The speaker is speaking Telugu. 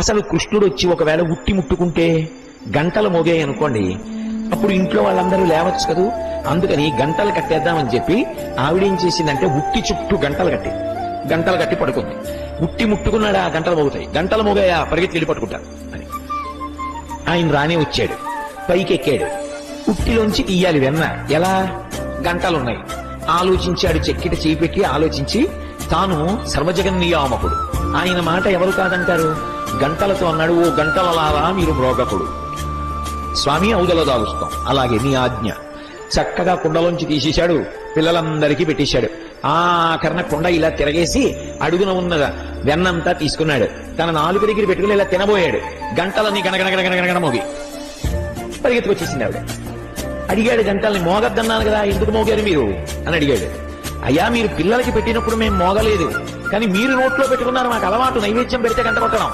అసలు కృష్ణుడు వచ్చి ఒకవేళ ఉట్టి ముట్టుకుంటే గంటలు మోగాయి అనుకోండి, అప్పుడు ఇంట్లో వాళ్ళందరూ లేవచ్చు కదూ. అందుకని గంటలు కట్టేద్దామని చెప్పి ఆవిడేం చేసిందంటే ఉట్టి చుట్టూ గంటలు కట్టి పడుకుంది. ఉట్టి ముట్టుకున్నాడా గంటలు మోగుతాయి, గంటలు మోగాయా పరిగెత్తి వెళ్ళి పట్టుకుంటారు అని. ఆయన రానే వచ్చాడు, పైకి ఎక్కాడు. ఉట్టిలోంచి తీయాలి వెన్న, ఎలా? గంటలున్నాయి. ఆలోచించాడు, చెక్కిట చేపెట్టి ఆలోచించి తాను సర్వజగన్నియామకుడు, ఆయన మాట ఎవరు కాదంటారు. గంటలతో అన్నాడు, ఓ గంటలలారా మీరు మ్రోగకుడు, స్వామి ఔదల దాలుస్తాం, అలాగే నీ ఆజ్ఞ. చక్కగా కుండలోంచి తీసేశాడు, పిల్లలందరికీ పెట్టేశాడు. ఆఖరణ కుండ ఇలా తిరగేసి అడుగున ఉన్న వెన్నంతా తీసుకున్నాడు, తన నాలుగు దగ్గర పెట్టుకుని ఇలా తినబోయాడు. గంటలని గణగణ మోగి పరిగెత్తుకొచ్చేసింది ఆవిడ. అడిగాడు గంటల్ని, మోగద్దన్నాను కదా, ఎందుకు మోగారు మీరు అని అడిగాడు. అయ్యా, మీరు పిల్లలకి పెట్టినప్పుడు మేము మోగలేదు, కానీ మీరు నోట్లో పెట్టుకున్నారు, మాకు అలవాటు నైవేద్యం పెడితే గంట కొట్టడం.